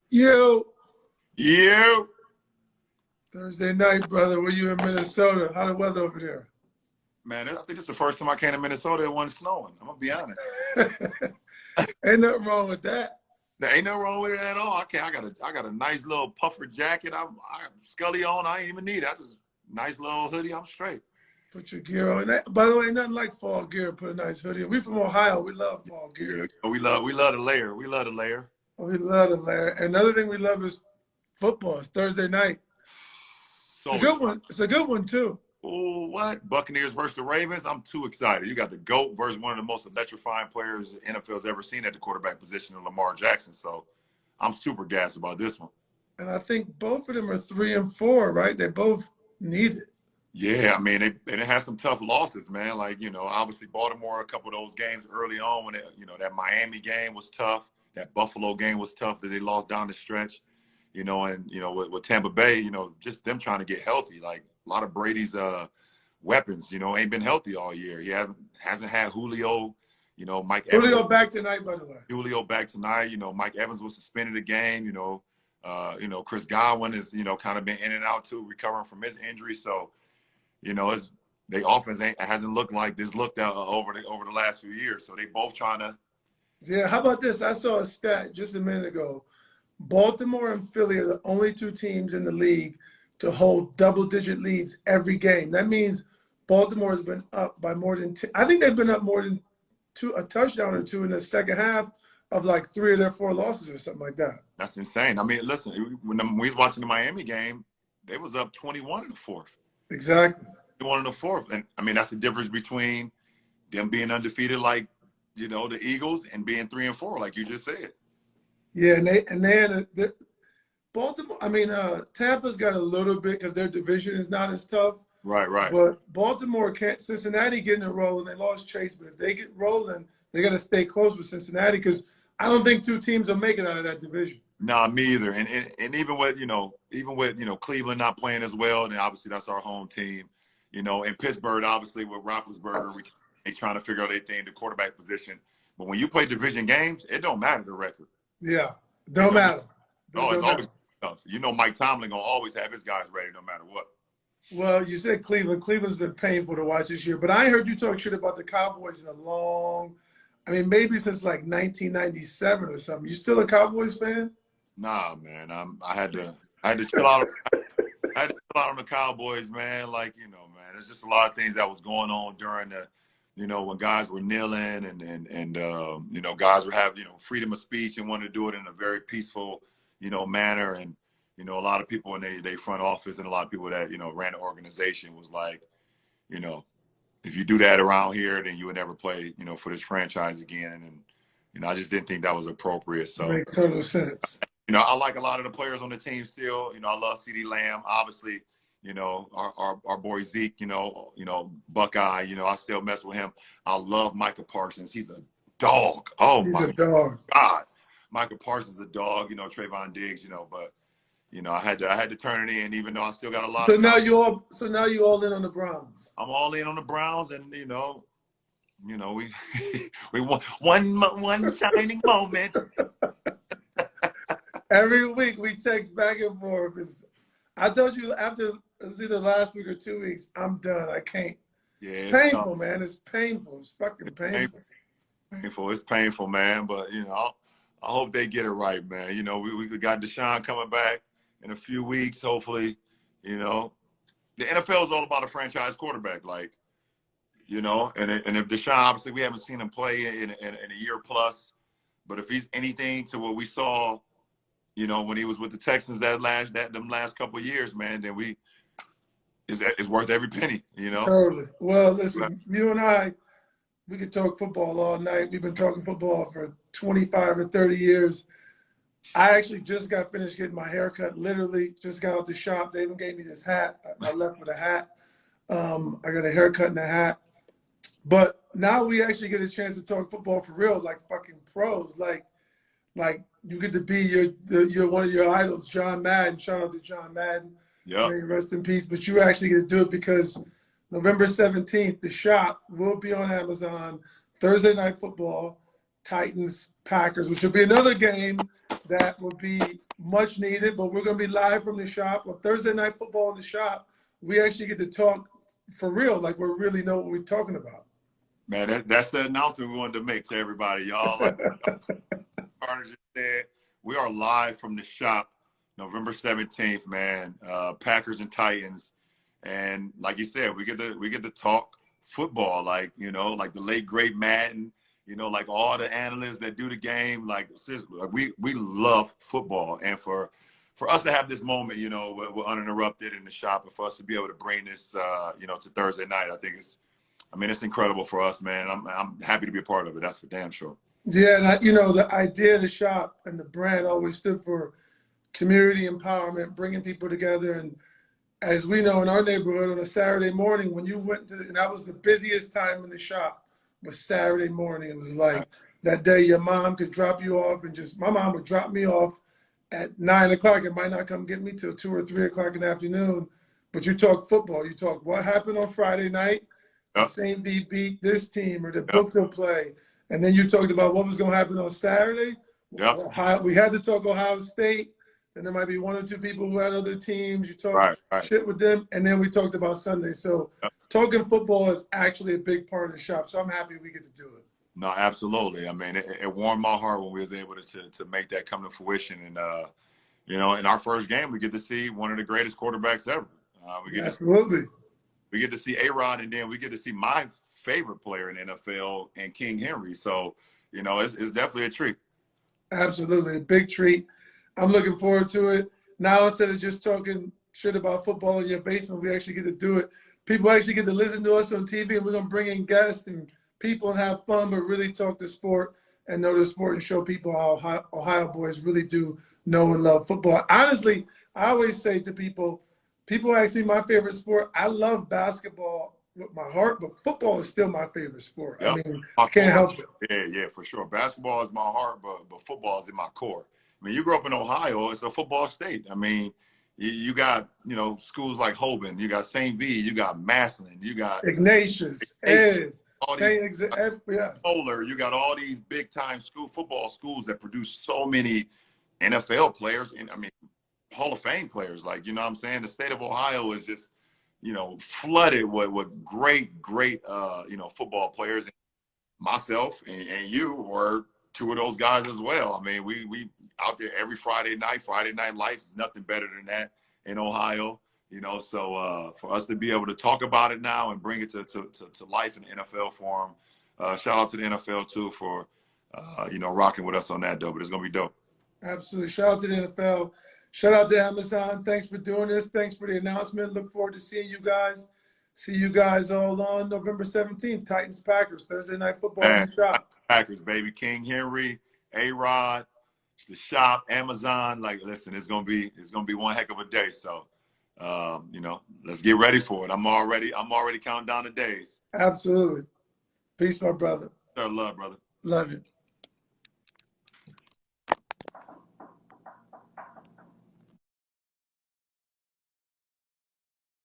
You You, Thursday night, brother. Were you in Minnesota? How the weather over there? man, I think it's the first time I came to Minnesota. It wasn't snowing. I'm gonna be honest. Ain't nothing wrong with that. There ain't no wrong with it at all. I got a nice little puffer jacket. I Scully on. I ain't even need it. I just nice little hoodie. I'm straight. Put your gear on. By the way, nothing like fall gear. Put a nice hoodie on. We from Ohio. We love fall gear. Yeah, we love the layer. We love the layer. We love the layer. Another thing we love is football. It's Thursday night. It's a So good one. It's a good one too. oh, what? Buccaneers versus the Ravens. I'm too excited. You got the GOAT versus one of the most electrifying players the NFL's ever seen at the quarterback position, Lamar Jackson. So I'm super gassed about this one. And I think both of them are 3-4, right? They both need it. Yeah, I mean, they had some tough losses, man. Like, obviously Baltimore, a couple of those games early on when, that Miami game was tough. That Buffalo game was tough that they lost down the stretch, and, with Tampa Bay, just them trying to get healthy. Like a lot of Brady's weapons, ain't been healthy all year. He hasn't had Julio, Mike Evans. Julio back tonight, by the way. Julio back tonight. Mike Evans was suspended a game, Chris Godwin is, kind of been in and out too, recovering from his injury. So, the offense hasn't looked like this looked out over the last few years. So they both trying to. Yeah, how about this? I saw a stat just a minute ago. Baltimore and Philly are the only two teams in the league to hold double-digit leads every game. That means Baltimore has been up by more than I think they've been up more than a touchdown or two in the second half of like 3 of their 4 losses or something like that. That's insane. I mean, listen, when we was watching the Miami game, they was up 21 in the fourth. Exactly. 21 in the fourth. And, I mean, that's the difference between them being undefeated like, the Eagles and being 3-4, like you just said. Yeah, and they Baltimore. I mean, Tampa's got a little bit because their division is not as tough. Right. But Baltimore can't. Cincinnati getting it rolling. They lost Chase, but if they get rolling, they got to stay close with Cincinnati because I don't think 2 teams will make it out of that division. Nah, me either. And even with Cleveland not playing as well, and obviously that's our home team. And Pittsburgh, obviously with Roethlisberger, they trying to figure out their thing, the quarterback position. But when you play division games, it don't matter the record. Yeah, don't matter. It's always tough. Mike Tomlin gonna always have his guys ready no matter what. Well, you said Cleveland. Cleveland's been painful to watch this year, but I heard you talk shit about the Cowboys in maybe since like 1997 or something. You still a Cowboys fan? Nah, man. I had to chill out. I had to chill out on the Cowboys, man. Like, man, there's just a lot of things that was going on during the, when guys were kneeling and guys were having, freedom of speech and wanted to do it in a very peaceful, manner. And, a lot of people in their front office and a lot of people that, ran the organization was like, if you do that around here, then you would never play, for this franchise again. And, I just didn't think that was appropriate. So makes total sense. I like a lot of the players on the team still. I love CeeDee Lamb. Obviously, our boy Zeke, Buckeye, I still mess with him. I love Micah Parsons. He's a dog. Oh, he's my a dog. God. Micah Parsons is a dog, Trayvon Diggs, but I had to turn it in, even though I still got a lot. So now you all in on the Browns. I'm all in on the Browns, and we we one shining moment. Every week we text back and forth. I told you after it was either last week or 2 weeks, I'm done. I can't. Yeah, it's painful, man. It's painful. It's fucking painful. Painful. It's painful, man. But I hope they get it right, man. We got Deshaun coming back in a few weeks, hopefully. The NFL is all about a franchise quarterback, like, and if Deshaun, obviously we haven't seen him play in a year plus, but if he's anything to what we saw, when he was with the Texans them last couple of years, man, then it's worth every penny, Totally. Well, listen, you and I, we could talk football all night. We've been talking football for 25 or 30 years. I actually just got finished getting my hair cut. Literally just got out the shop. They even gave me this hat. I left with a hat. I got a haircut and a hat. But now we actually get a chance to talk football for real, like fucking pros. Like you get to be your one of your idols, John Madden. Shout out to John Madden. Yeah. Rest in peace. But you actually get to do it because November 17th, The Shop will be on Amazon. Thursday Night Football. Titans Packers, which will be another game that will be much needed. But we're going to be live from the shop on Thursday Night Football in the shop. We actually get to talk for real, like we really know what we're talking about. Man, that's the announcement we wanted to make to everybody, y'all. Like Carter just said, we are live from the shop November 17th, man. Packers and Titans. And like you said, we get to talk football, like, you know, like the late great Madden, you know, like all the analysts that do the game. Like, seriously, like we love football. And for us to have this moment, you know, we're uninterrupted in the shop, and for us to be able to bring this, you know, to Thursday night, I think it's incredible for us, man. I'm happy to be a part of it. That's for damn sure. Yeah, and you know, the idea of the shop and the brand always stood for community empowerment, bringing people together. And as we know in our neighborhood, on a Saturday morning, when you went to, and that was the busiest time in the shop, was Saturday morning. It was like that day your mom could drop you off, and just my mom would drop me off at 9 o'clock. It might not come get me till 2 or 3 o'clock in the afternoon. But you talk football. You talk what happened on Friday night. The St. V beat this team, or the book will play. And then you talked about what was going to happen on Saturday. Yep. We had to talk Ohio State. And there might be 1 or 2 people who had other teams. You talk shit with them. And then we talked about Sunday. So talking football is actually a big part of the shop. So I'm happy we get to do it. No, absolutely. I mean, it warmed my heart when we was able to make that come to fruition. And, you know, in our first game, we get to see one of the greatest quarterbacks ever. We get to see A-Rod, and then we get to see my favorite player in the NFL, and King Henry. So, you know, it's definitely a treat. Absolutely. A big treat. I'm looking forward to it. Now, instead of just talking shit about football in your basement, we actually get to do it. People actually get to listen to us on TV, and we're going to bring in guests and people and have fun, but really talk the sport and know the sport and show people how Ohio boys really do know and love football. Honestly, I always say to people ask me my favorite sport. I love basketball with my heart, but football is still my favorite sport. Yep. I mean, I can't help it. Yeah, for sure. Basketball is my heart, but football is in my core. I mean, you grew up in Ohio. It's a football state. I mean, you got, you know, schools like Hoban. You got St. V. You got Massillon. You got Ignatius. Bowler. You got all these big-time football schools that produce so many NFL players. And, I mean, Hall of Fame players. Like, you know what I'm saying? The state of Ohio is just, you know, flooded with great, you know, football players. And myself and you were 2 of those guys as well. I mean, we out there every Friday night lights is nothing better than that in Ohio, you know. So for us to be able to talk about it now and bring it to life in the NFL form, shout out to the NFL too for, you know, rocking with us on that, though. But it's going to be dope. Absolutely. Shout out to the NFL. Shout out to Amazon. Thanks for doing this. Thanks for the announcement. Look forward to seeing you guys. See you guys all on November 17th. Titans Packers, Thursday Night Football in the shop. Packers, baby. King Henry, A-Rod, the shop, Amazon. Like, listen, it's gonna be one heck of a day. So, you know, let's get ready for it. I'm already counting down the days. Absolutely. Peace, my brother. Love, brother. Love you.